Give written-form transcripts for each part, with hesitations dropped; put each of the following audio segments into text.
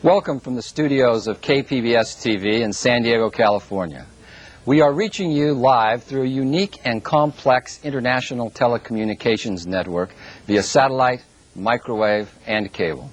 Welcome from the studios of KPBS TV in San Diego, California. We are reaching you live through a unique and complex international telecommunications network via satellite, microwave, and cable.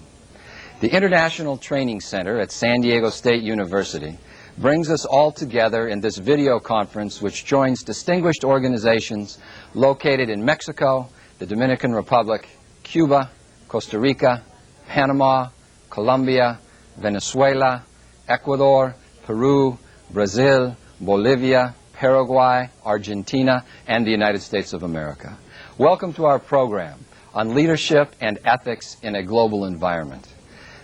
The International Training Center at San Diego State University brings us all together in this video conference which joins distinguished organizations located in Mexico, the Dominican Republic, Cuba, Costa Rica, Panama, Colombia, Venezuela, Ecuador, Peru, Brazil, Bolivia, Paraguay, Argentina, and the United States of America. Welcome to our program on leadership and ethics in a global environment.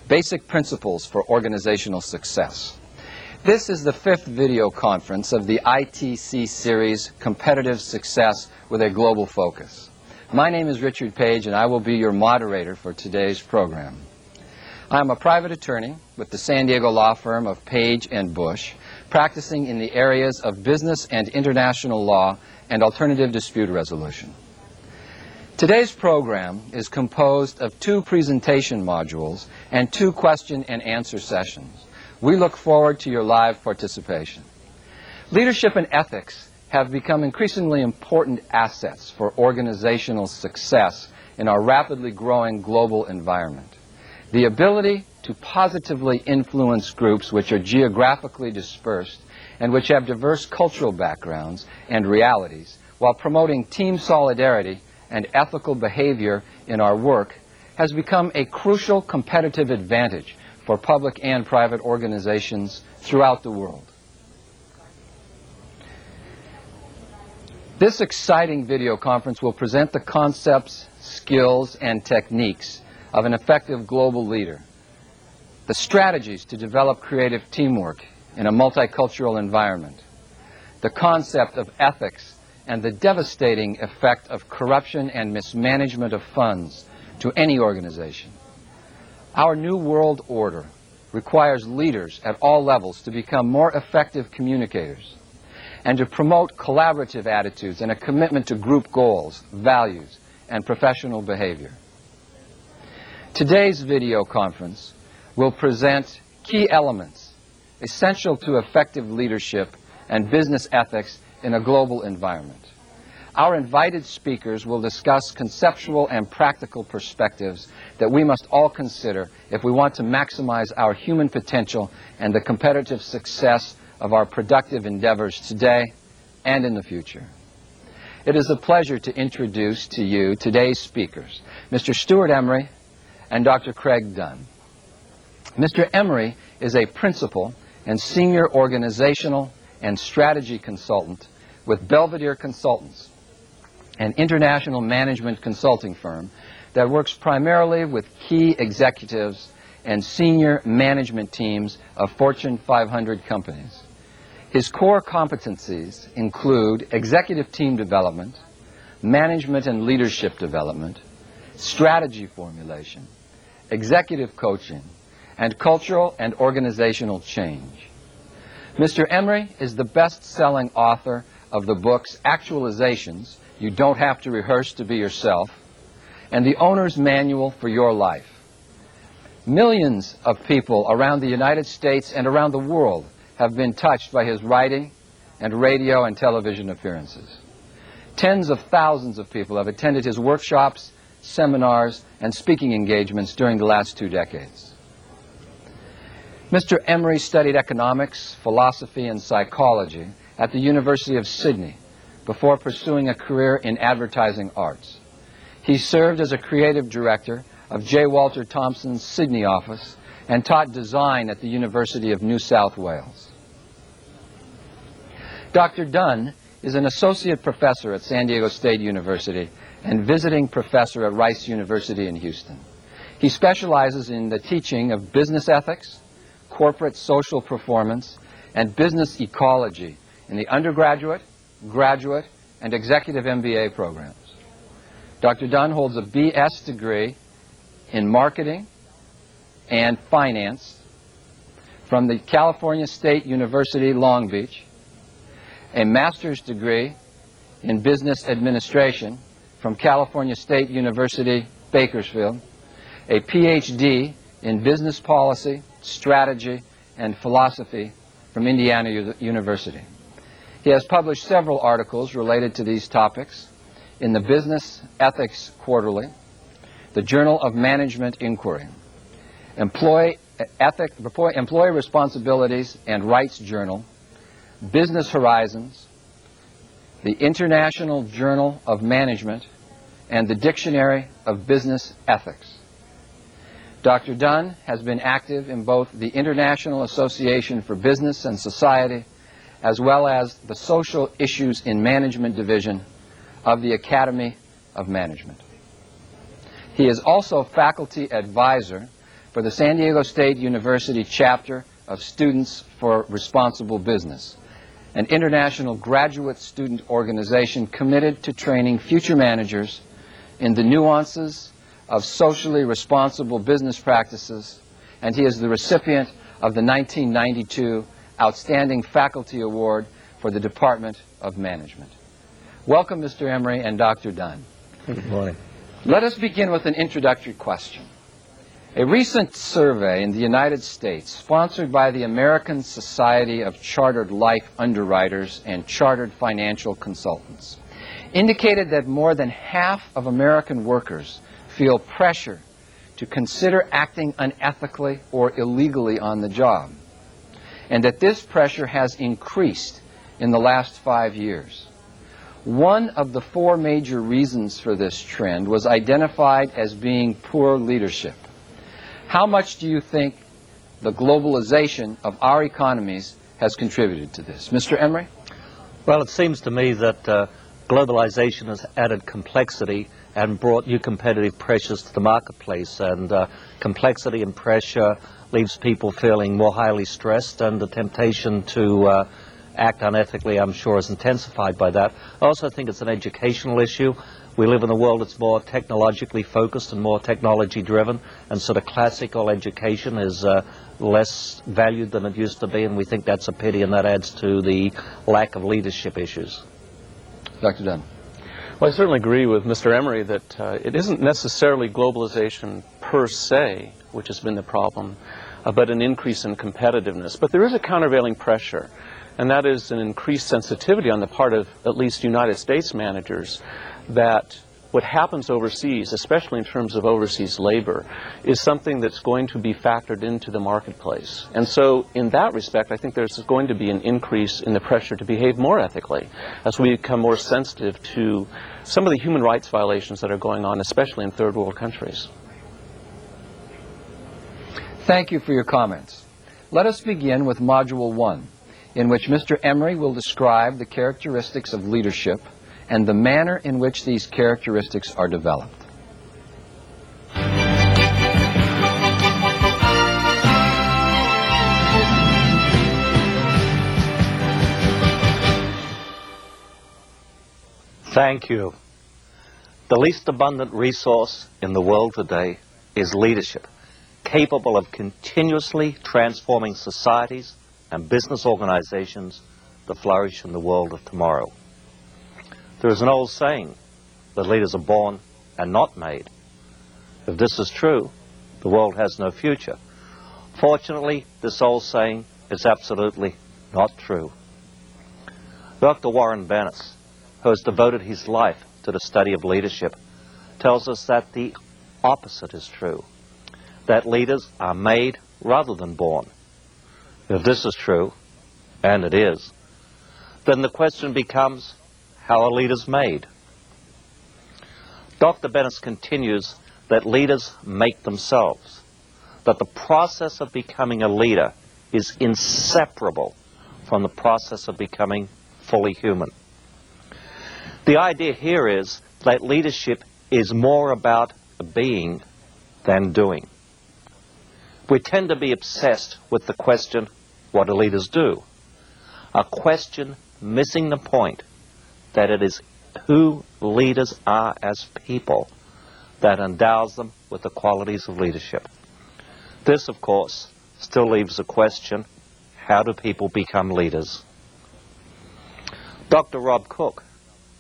Basic principles for organizational success. This is the fifth video conference of the ITC series, Competitive Success with a Global Focus. My name is Richard Page, and I will be your moderator for today's program. I am a private attorney with the San Diego law firm of Page and Bush, practicing in the areas of business and international law and alternative dispute resolution. Today's program is composed of 2 presentation modules and 2 question and answer sessions. We look forward to your live participation. Leadership and ethics have become increasingly important assets for organizational success in our rapidly growing global environment. The ability to positively influence groups which are geographically dispersed and which have diverse cultural backgrounds and realities while promoting team solidarity and ethical behavior in our work has become a crucial competitive advantage for public and private organizations throughout the world. This exciting video conference will present the concepts, skills, and techniques of an effective global leader, the strategies to develop creative teamwork in a multicultural environment, the concept of ethics and the devastating effect of corruption and mismanagement of funds to any organization. Our new world order requires leaders at all levels to become more effective communicators and to promote collaborative attitudes and a commitment to group goals, values, and professional behavior. Today's video conference will present key elements essential to effective leadership and business ethics in a global environment. Our invited speakers will discuss conceptual and practical perspectives that we must all consider if we want to maximize our human potential and the competitive success of our productive endeavors today and in the future. It is a pleasure to introduce to you today's speakers, Mr. Stewart Emery and Dr. Craig Dunn. Mr. Emery is a principal and senior organizational and strategy consultant with Belvedere Consultants, an international management consulting firm that works primarily with key executives and senior management teams of Fortune 500 companies. His core competencies include executive team development, management and leadership development, strategy formulation, executive coaching, and cultural and organizational change. Mr. Emery is the best-selling author of the books Actualizations, You Don't Have to Rehearse to Be Yourself, and The Owner's Manual for Your Life. Millions of people around the United States and around the world have been touched by his writing and radio and television appearances. Tens of thousands of people have attended his workshops, seminars, and speaking engagements during the last 2 decades. Mr. Emery studied economics, philosophy, and psychology at the University of Sydney before pursuing a career in advertising arts. He served as a creative director of J. Walter Thompson's Sydney office and taught design at the University of New South Wales. Dr. Dunn is an associate professor at San Diego State University and visiting professor at Rice University in Houston. He specializes in the teaching of business ethics, corporate social performance, and business ecology in the undergraduate, graduate, and executive MBA programs. Dr. Dunn holds a BS degree in marketing and finance from the California State University, Long Beach, a master's degree in business administration from California State University, Bakersfield, a PhD in business policy strategy, and philosophy from Indiana University. He has published several articles related to these topics in the Business Ethics Quarterly, the Journal of Management Inquiry, Employee Responsibilities and Rights Journal, Business Horizons, the International Journal of Management, and the Dictionary of Business Ethics. Dr. Dunn has been active in both the International Association for Business and Society as well as the Social Issues in Management Division of the Academy of Management. He is also faculty advisor for the San Diego State University chapter of Students for Responsible Business, an international graduate student organization committed to training future managers in the nuances of socially responsible business practices, and he is the recipient of the 1992 Outstanding Faculty Award for the Department of Management. Welcome, Mr. Emery and Dr. Dunn. Good morning. Let us begin with an introductory question. A recent survey in the United States, sponsored by the American Society of Chartered Life Underwriters and Chartered Financial Consultants, indicated that more than half of American workers feel pressure to consider acting unethically or illegally on the job, and that this pressure has increased in the last 5 years. One of the 4 major reasons for this trend was identified as being poor leadership. How much do you think the globalization of our economies has contributed to this? Mr. Emery? Well, it seems to me that globalization has added complexity and brought new competitive pressures to the marketplace, and complexity and pressure leaves people feeling more highly stressed, and the temptation to act unethically, I'm sure, is intensified by that. I also think it's an educational issue. We live in a world that's more technologically focused and more technology driven, and so the classical education is less valued than it used to be, and we think that's a pity, and that adds to the lack of leadership issues. Dr. Dunn. Well, I certainly agree with Mr. Emery that it isn't necessarily globalization per se which has been the problem, but an increase in competitiveness. But there is a countervailing pressure, and that is an increased sensitivity on the part of at least United States managers that what happens overseas, especially in terms of overseas labor, is something that's going to be factored into the marketplace. And so in that respect, I think there's going to be an increase in the pressure to behave more ethically as we become more sensitive to some of the human rights violations that are going on, especially in third world countries. Thank you for your comments. Let us begin with Module 1, in which Mr. Emery will describe the characteristics of leadership and the manner in which these characteristics are developed. Thank you. The least abundant resource in the world today is leadership, capable of continuously transforming societies and business organizations to flourish in the world of tomorrow. There is an old saying that leaders are born and not made. If this is true, the world has no future. Fortunately, this old saying is absolutely not true. Dr. Warren Bennis, who has devoted his life to the study of leadership, tells us that the opposite is true, that leaders are made rather than born. If this is true, and it is, then the question becomes, how are leaders made? Dr. Bennis continues that leaders make themselves, that the process of becoming a leader is inseparable from the process of becoming fully human. The idea here is that leadership is more about being than doing. We tend to be obsessed with the question, what do leaders do? A question missing the point that it is who leaders are as people that endows them with the qualities of leadership. This, of course, still leaves the question, how do people become leaders? Dr. Rob Cook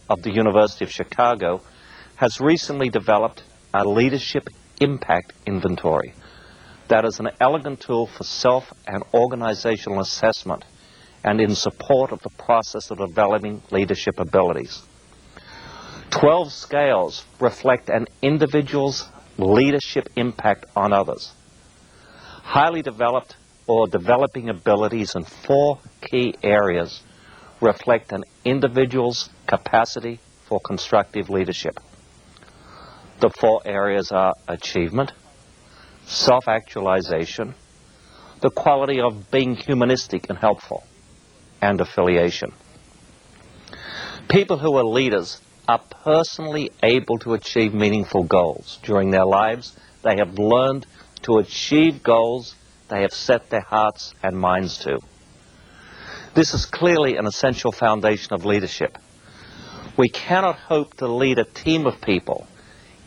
of the University of Chicago has recently developed a leadership impact inventory that is an elegant tool for self and organizational assessment and in support of the process of developing leadership abilities. 12 scales reflect an individual's leadership impact on others. Highly developed or developing abilities in 4 key areas reflect an individual's capacity for constructive leadership. The 4 areas are achievement, self-actualization, the quality of being humanistic and helpful, and affiliation. People who are leaders are personally able to achieve meaningful goals. During their lives, they have learned to achieve goals they have set their hearts and minds to. This is clearly an essential foundation of leadership. We cannot hope to lead a team of people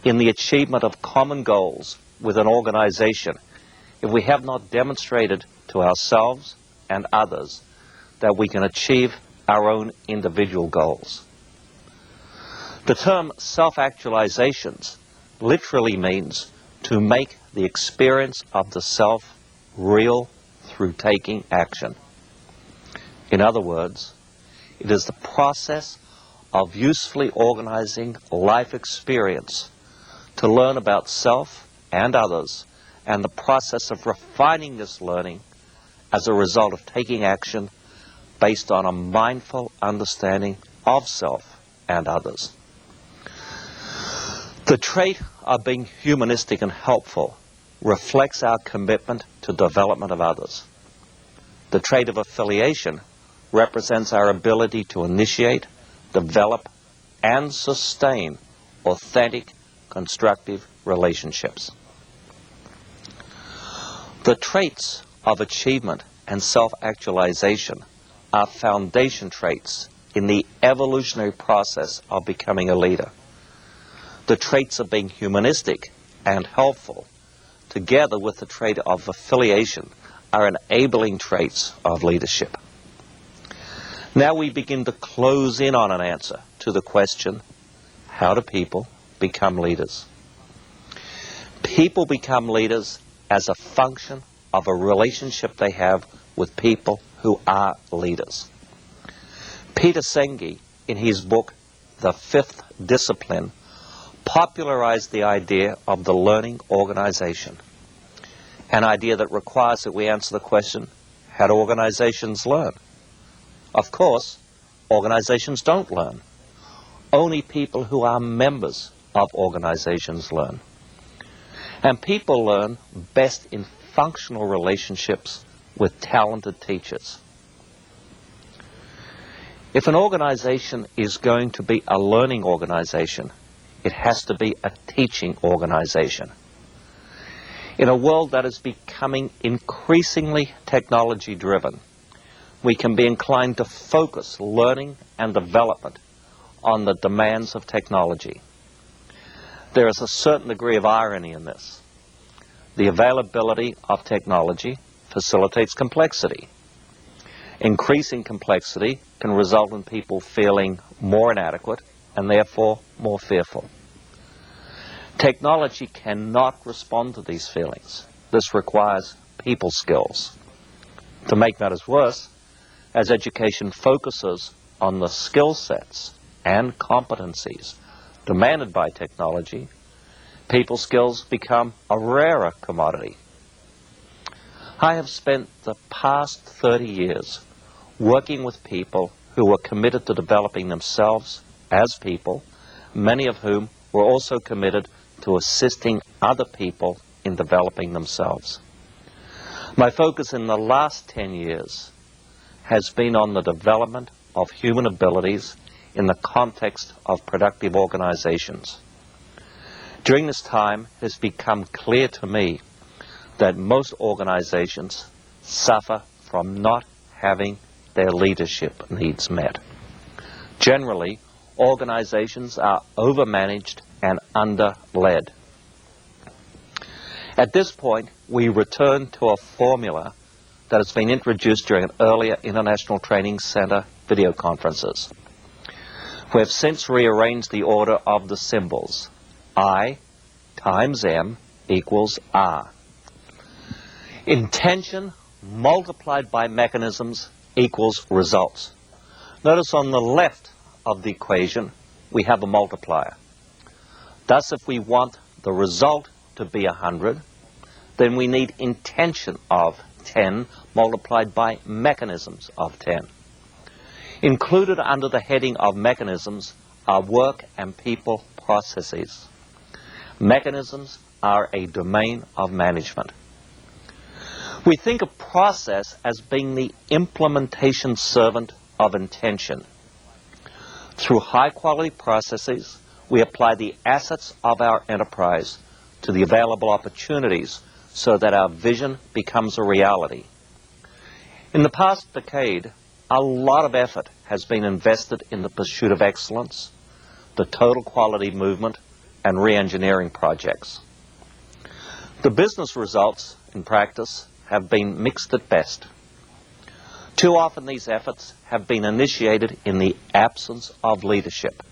in the achievement of common goals with an organization if we have not demonstrated to ourselves and others that we can achieve our own individual goals. The term self-actualizations literally means to make the experience of the self real through taking action. In other words, it is the process of usefully organizing life experience to learn about self and others, and the process of refining this learning as a result of taking action based on a mindful understanding of self and others. The trait of being humanistic and helpful reflects our commitment to development of others. The trait of affiliation represents our ability to initiate, develop, and sustain authentic, constructive relationships. The traits of achievement and self-actualization are foundation traits in the evolutionary process of becoming a leader. The traits of being humanistic and helpful, together with the trait of affiliation, are enabling traits of leadership. Now we begin to close in on an answer to the question, how do people become leaders? People become leaders as a function of a relationship they have with people who are leaders. Peter Senge, in his book, The Fifth Discipline, popularized the idea of the learning organization, an idea that requires that we answer the question, how do organizations learn? Of course, organizations don't learn. Only people who are members of organizations learn. And people learn best in functional relationships with talented teachers. If an organization is going to be a learning organization, it has to be a teaching organization. In a world that is becoming increasingly technology-driven, we can be inclined to focus learning and development on the demands of technology. There is a certain degree of irony in this. The availability of technology facilitates complexity. Increasing complexity can result in people feeling more inadequate and therefore more fearful. Technology cannot respond to these feelings. This requires people skills. To make matters worse, as education focuses on the skill sets and competencies demanded by technology, people skills become a rarer commodity. I have spent the past 30 years working with people who were committed to developing themselves as people, many of whom were also committed to assisting other people in developing themselves. My focus in the last 10 years has been on the development of human abilities in the context of productive organizations. During this time, it has become clear to me that most organizations suffer from not having their leadership needs met. Generally, organizations are overmanaged and under-led. At this point, we return to a formula that has been introduced during earlier International Training Center video conferences. We have since rearranged the order of the symbols. I times M equals R. Intention multiplied by mechanisms equals results. Notice on the left of the equation we have a multiplier. Thus, if we want the result to be 100, then we need intention of 10 multiplied by mechanisms of 10. Included under the heading of mechanisms are work and people processes. Mechanisms are a domain of management. We think of process as being the implementation servant of intention. Through high-quality processes, we apply the assets of our enterprise to the available opportunities so that our vision becomes a reality. In the past decade, a lot of effort has been invested in the pursuit of excellence, the total quality movement, and re-engineering projects. The business results, in practice, have been mixed at best. Too often these efforts have been initiated in the absence of leadership.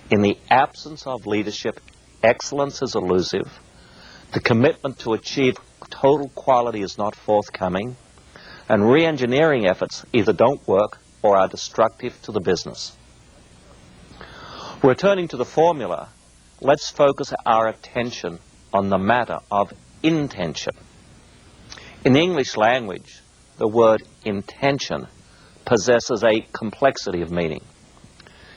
In the absence of leadership, excellence is elusive, the commitment to achieve total quality is not forthcoming, and re-engineering efforts either don't work or are destructive to the business. Returning to the formula, let's focus our attention on the matter of intention. In the English language, the word intention possesses a complexity of meaning.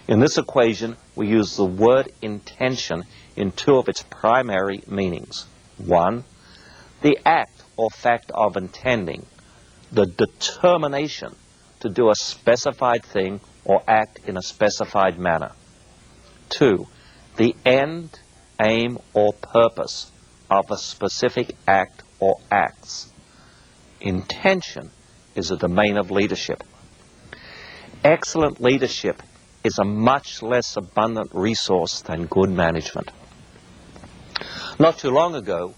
In this equation, we use the word intention in two of its primary meanings. One, the act or fact of intending, the determination to do a specified thing or act in a specified manner. Two, the end, aim, or purpose of a specific act or acts. Intention is a domain of leadership. Excellent leadership is a much less abundant resource than good management. Not too long ago,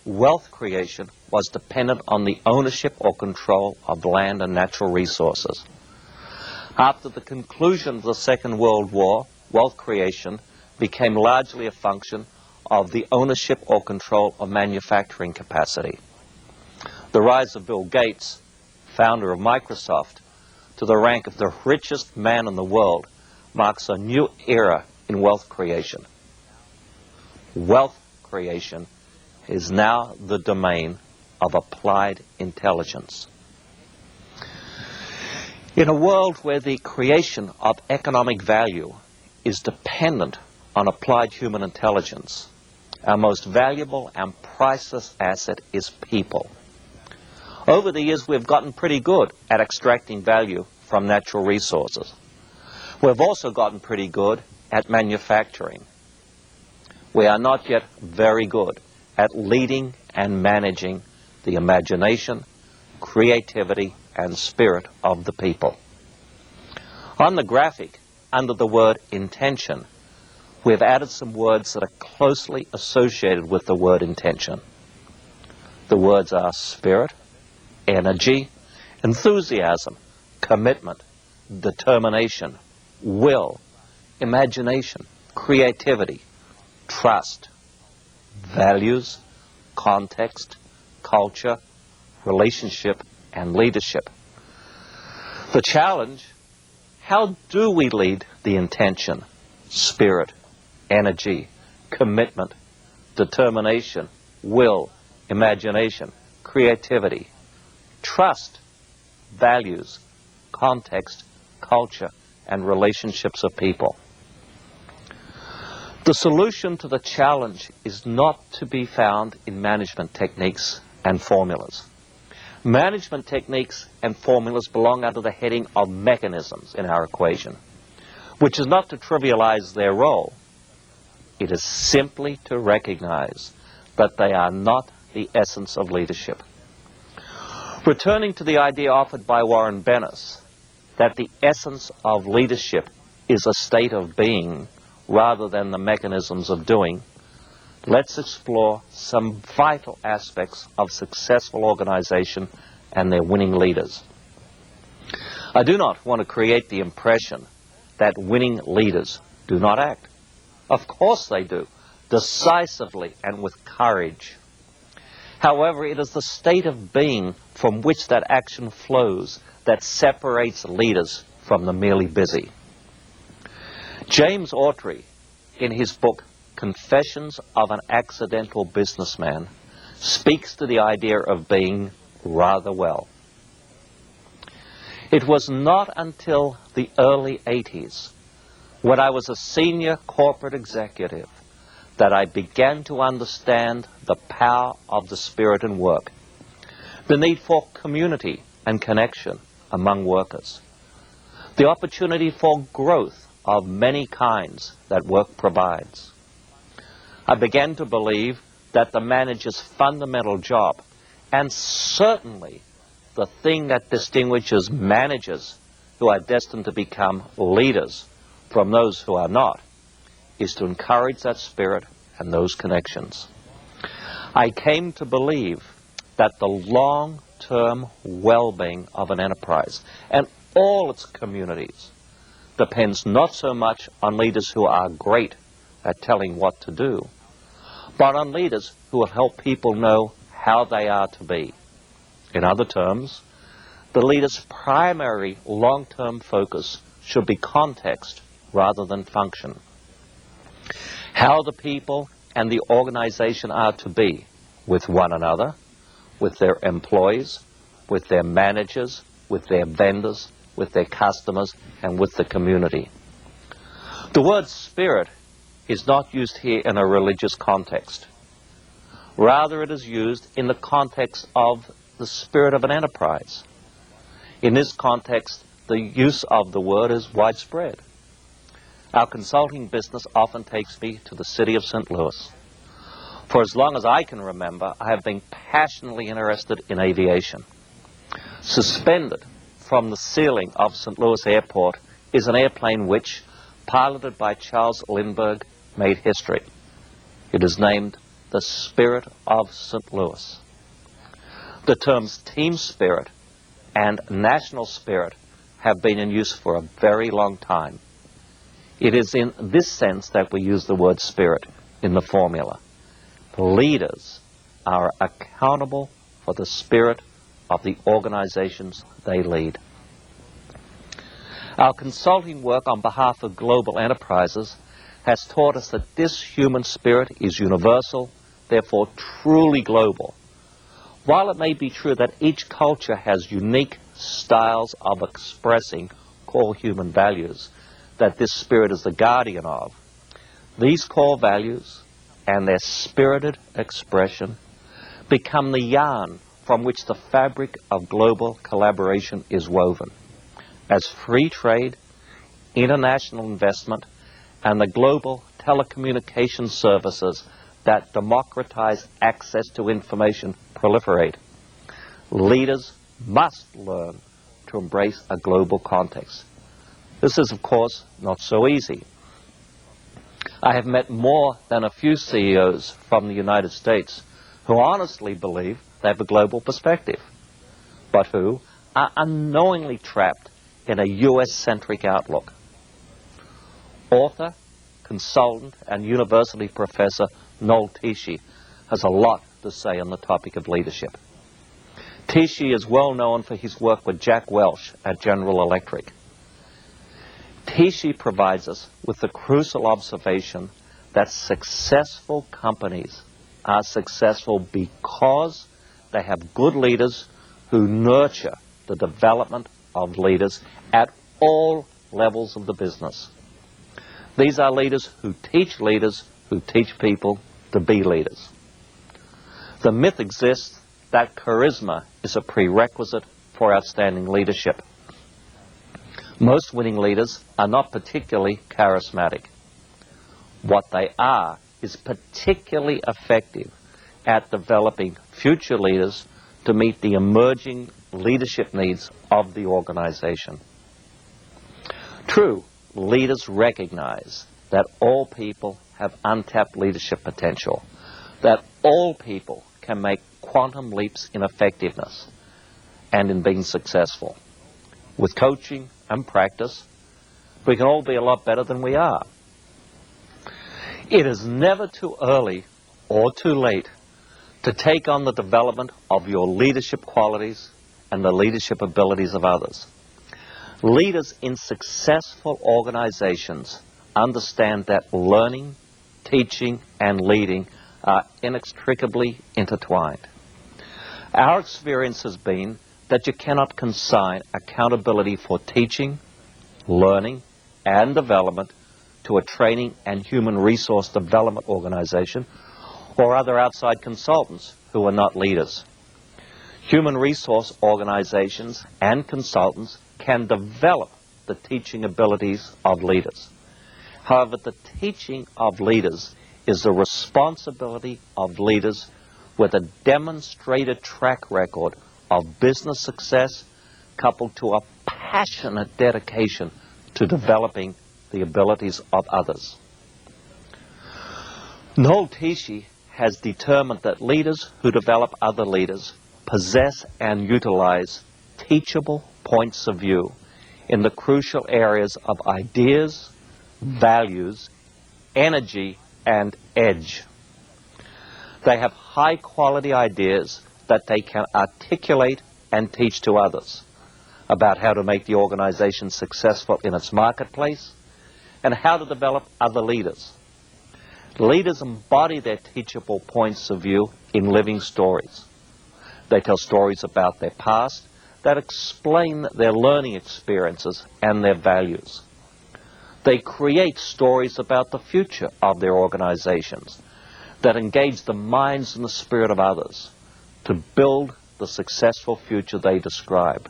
wealth creation was dependent on the ownership or control of land and natural resources. After the conclusion of the Second World War, wealth creation became largely a function of the ownership or control of manufacturing capacity. The rise of Bill Gates, founder of Microsoft, to the rank of the richest man in the world marks a new era in wealth creation. Wealth creation is now the domain of applied intelligence. In a world where the creation of economic value is dependent on applied human intelligence, our most valuable and priceless asset is people. Over the years, we've gotten pretty good at extracting value from natural resources. We've also gotten pretty good at manufacturing. We are not yet very good at leading and managing the imagination, creativity, and spirit of the people. On the graphic, under the word intention, we've added some words that are closely associated with the word intention. The words are spirit, energy, enthusiasm, commitment, determination, will, imagination, creativity, trust, values, context, culture, relationship, and leadership. The challenge: how do we lead the intention, spirit, energy, commitment, determination, will, imagination, creativity, trust, values, context, culture, and relationships of people? The solution to the challenge is not to be found in management techniques and formulas. Management techniques and formulas belong under the heading of mechanisms in our equation, which is not to trivialize their role. It is simply to recognize that they are not the essence of leadership. Returning to the idea offered by Warren Bennis, that the essence of leadership is a state of being rather than the mechanisms of doing, let's explore some vital aspects of successful organization and their winning leaders. I do not want to create the impression that winning leaders do not act. Of course they do, decisively and with courage. However, it is the state of being from which that action flows that separates leaders from the merely busy. James Autry, in his book Confessions of an Accidental Businessman, speaks to the idea of being rather well. It was not until the early 80s, when I was a senior corporate executive, that I began to understand the power of the spirit in work, the need for community and connection among workers, the opportunity for growth of many kinds that work provides. I began to believe that the manager's fundamental job, and certainly the thing that distinguishes managers who are destined to become leaders from those who are not, is to encourage that spirit and those connections. I came to believe that the long-term well-being of an enterprise and all its communities depends not so much on leaders who are great at telling what to do, but on leaders who will help people know how they are to be. In other terms, the leader's primary long-term focus should be context rather than function. How the people and the organization are to be with one another, with their employees, with their managers, with their vendors, with their customers, and with the community. The word spirit is not used here in a religious context. Rather, it is used in the context of the spirit of an enterprise. In this context, the use of the word is widespread. Our consulting business often takes me to the city of St. Louis. For as long as I can remember, I have been passionately interested in aviation. Suspended from the ceiling of St. Louis Airport is an airplane which, piloted by Charles Lindbergh, made history. It is named the Spirit of St. Louis. The terms team spirit and national spirit have been in use for a very long time. It is in this sense that we use the word spirit in the formula. Leaders are accountable for the spirit of the organizations they lead. Our consulting work on behalf of global enterprises has taught us that this human spirit is universal, therefore truly global. While it may be true that each culture has unique styles of expressing core human values, that this spirit is the guardian of, these core values and their spirited expression become the yarn from which the fabric of global collaboration is woven, as free trade, international investment, and the global telecommunication services that democratize access to information proliferate. Leaders must learn to embrace a global context. This is, of course, not so easy. I have met more than a few CEOs from the United States who honestly believe they have a global perspective, but who are unknowingly trapped in a US-centric outlook. Author, consultant, and university professor Noel Tichy has a lot to say on the topic of leadership. Tichy is well known for his work with Jack Welch at General Electric. Tichy provides us with the crucial observation that successful companies are successful because they have good leaders who nurture the development of leaders at all levels of the business. These are leaders who teach people to be leaders. The myth exists that charisma is a prerequisite for outstanding leadership. Most winning leaders are not particularly charismatic. What they are is particularly effective at developing future leaders to meet the emerging leadership needs of the organization. True, leaders recognize that all people have untapped leadership potential, that all people can make quantum leaps in effectiveness and in being successful. With coaching and practice, we can all be a lot better than we are. It is never too early or too late to take on the development of your leadership qualities and the leadership abilities of others. Leaders in successful organizations understand that learning, teaching, and leading are inextricably intertwined. Our experience has been that you cannot consign accountability for teaching, learning, and development to a training and human resource development organization or other outside consultants who are not leaders. Human resource organizations and consultants can develop the teaching abilities of leaders. However, the teaching of leaders is the responsibility of leaders with a demonstrated track record of business success coupled to a passionate dedication to developing the abilities of others. Noel Tichy has determined that leaders who develop other leaders possess and utilize teachable points of view in the crucial areas of ideas, values, energy, and edge. They have high-quality ideas that they can articulate and teach to others about how to make the organization successful in its marketplace and how to develop other leaders. Leaders embody their teachable points of view in living stories. They tell stories about their past that explain their learning experiences and their values. They create stories about the future of their organizations that engage the minds and the spirit of others to build the successful future they describe.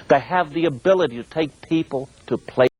They have the ability to take people to places